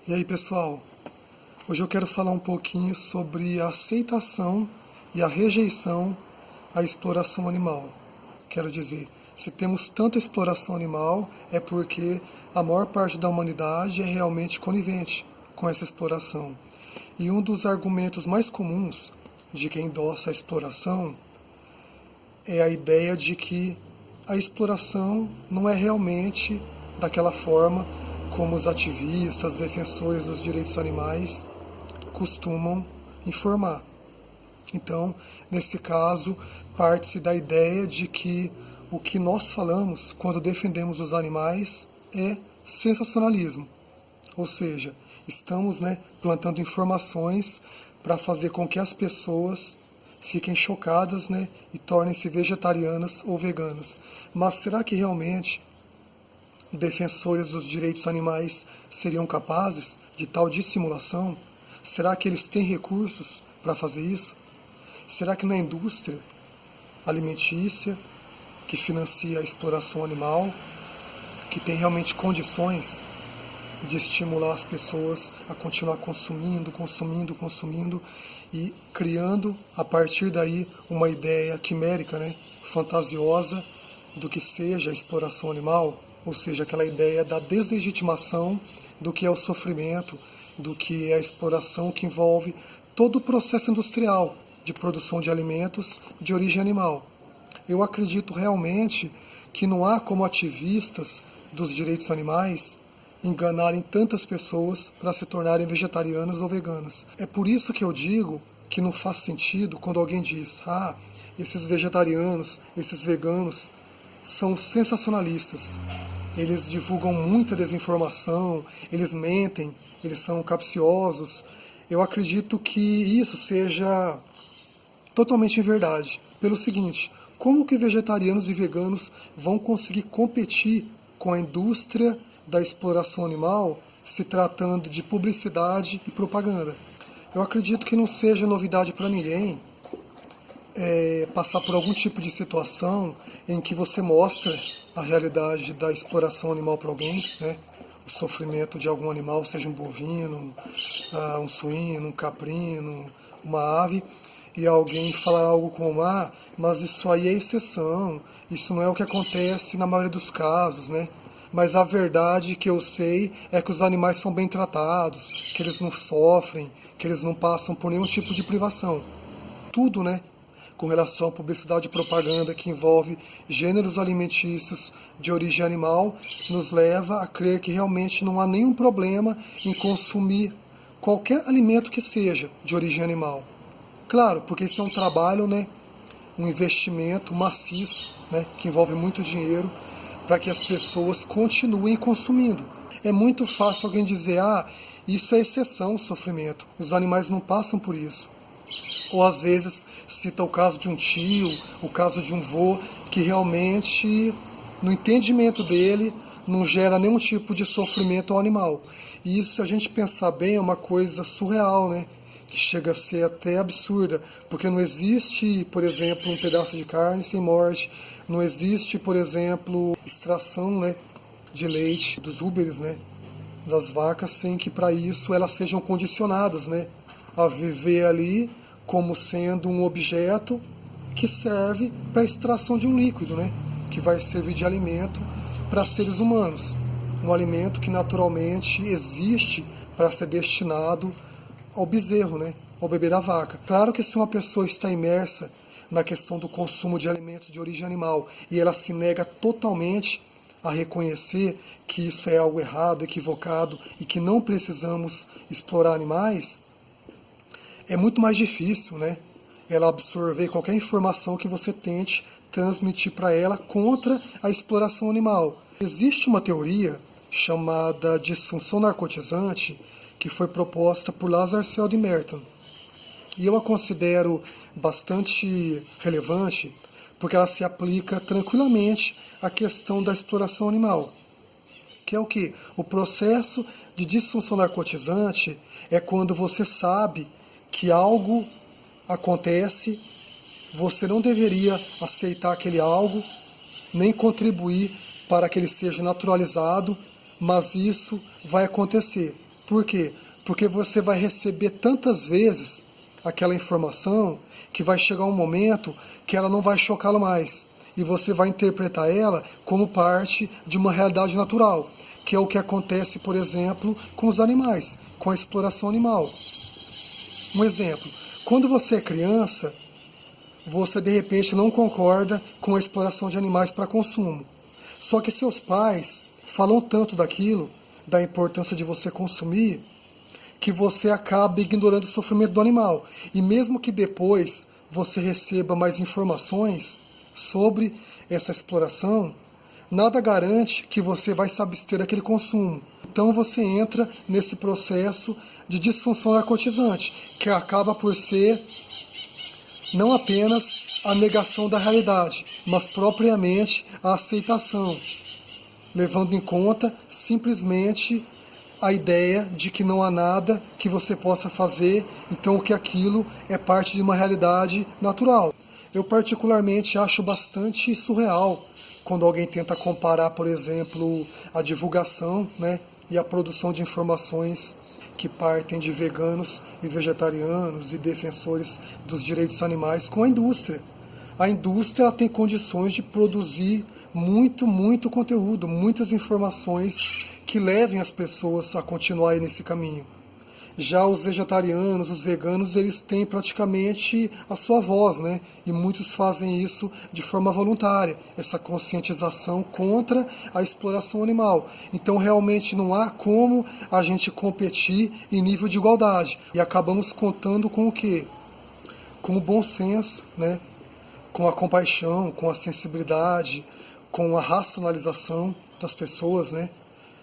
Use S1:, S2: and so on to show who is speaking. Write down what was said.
S1: E aí, pessoal? Hoje eu quero falar um pouquinho sobre a aceitação e a rejeição à exploração animal. Quero dizer, se temos tanta exploração animal, é porque a maior parte da humanidade é realmente conivente com essa exploração. E um dos argumentos mais comuns de quem endossa a exploração é a ideia de que a exploração não é realmente daquela forma como os ativistas, defensores dos direitos animais costumam informar. Então, nesse caso, parte-se da ideia de que o que nós falamos quando defendemos os animais é sensacionalismo. Ou seja, estamos plantando informações para fazer com que as pessoas fiquem chocadas e tornem-se vegetarianas ou veganas. Mas será que realmente defensores dos direitos animais seriam capazes de tal dissimulação? Será que eles têm recursos para fazer isso? Será que na indústria alimentícia que financia a exploração animal, que tem realmente condições de estimular as pessoas a continuar consumindo e criando a partir daí uma ideia quimérica, fantasiosa do que seja a exploração animal, ou seja, aquela ideia da deslegitimação do que é o sofrimento, do que é a exploração que envolve todo o processo industrial de produção de alimentos de origem animal. Eu acredito realmente que não há como ativistas dos direitos animais enganarem tantas pessoas para se tornarem vegetarianas ou veganas. É por isso que eu digo que não faz sentido quando alguém diz: esses vegetarianos, esses veganos são sensacionalistas. Eles divulgam muita desinformação, eles mentem, eles são capciosos. Eu acredito que isso seja totalmente verdade. Pelo seguinte, como que vegetarianos e veganos vão conseguir competir com a indústria da exploração animal se tratando de publicidade e propaganda? Eu acredito que não seja novidade para ninguém passar por algum tipo de situação em que você mostra a realidade da exploração animal para alguém, o sofrimento de algum animal, seja um bovino, um suíno, um caprino, uma ave, e alguém falar algo como: mas isso aí é exceção, isso não é o que acontece na maioria dos casos, Mas a verdade que eu sei é que os animais são bem tratados, que eles não sofrem, que eles não passam por nenhum tipo de privação. Tudo, com relação à publicidade e propaganda que envolve gêneros alimentícios de origem animal, nos leva a crer que realmente não há nenhum problema em consumir qualquer alimento que seja de origem animal. Claro, porque isso é um trabalho, um investimento maciço, que envolve muito dinheiro para que as pessoas continuem consumindo. É muito fácil alguém dizer: isso é exceção, o sofrimento, os animais não passam por isso. Ou às vezes cita o caso de um tio, o caso de um vô, que realmente, no entendimento dele, não gera nenhum tipo de sofrimento ao animal. E isso, se a gente pensar bem, é uma coisa surreal, que chega a ser até absurda, porque não existe, por exemplo, um pedaço de carne sem morte, não existe, por exemplo, extração de leite dos úberes, das vacas, sem que para isso elas sejam condicionadas a viver ali como sendo um objeto que serve para a extração de um líquido, que vai servir de alimento para seres humanos. Um alimento que naturalmente existe para ser destinado ao bezerro, ao bebê da vaca. Claro que se uma pessoa está imersa na questão do consumo de alimentos de origem animal e ela se nega totalmente a reconhecer que isso é algo errado, equivocado e que não precisamos explorar animais, é muito mais difícil, ela absorver qualquer informação que você tente transmitir para ela contra a exploração animal. Existe uma teoria chamada disfunção narcotizante que foi proposta por Lazar Seldon Merton. E eu a considero bastante relevante porque ela se aplica tranquilamente à questão da exploração animal. Que é o quê? O processo de disfunção narcotizante é quando você sabe que algo acontece, você não deveria aceitar aquele algo, nem contribuir para que ele seja naturalizado, mas isso vai acontecer. Por quê? Porque você vai receber tantas vezes aquela informação que vai chegar um momento que ela não vai chocá-lo mais. E você vai interpretar ela como parte de uma realidade natural, que é o que acontece, por exemplo, com os animais, com a exploração animal. Um exemplo, quando você é criança, você de repente não concorda com a exploração de animais para consumo. Só que seus pais falam tanto daquilo, da importância de você consumir, que você acaba ignorando o sofrimento do animal. E mesmo que depois você receba mais informações sobre essa exploração, nada garante que você vai se abster daquele consumo. Então você entra nesse processo de disfunção narcotizante, que acaba por ser não apenas a negação da realidade, mas propriamente a aceitação, levando em conta simplesmente a ideia de que não há nada que você possa fazer, então que aquilo é parte de uma realidade natural. Eu particularmente acho bastante surreal quando alguém tenta comparar, por exemplo, a divulgação, né, e a produção de informações que partem de veganos e vegetarianos e defensores dos direitos animais com a indústria. A indústria ela tem condições de produzir muito conteúdo, muitas informações que levem as pessoas a continuarem nesse caminho. Já os vegetarianos, os veganos, eles têm praticamente a sua voz, né? E muitos fazem isso de forma voluntária, essa conscientização contra a exploração animal. Então realmente não há como a gente competir em nível de igualdade. E acabamos contando com o quê? Com o bom senso, né? Com a compaixão, com a sensibilidade, com a racionalização das pessoas, né?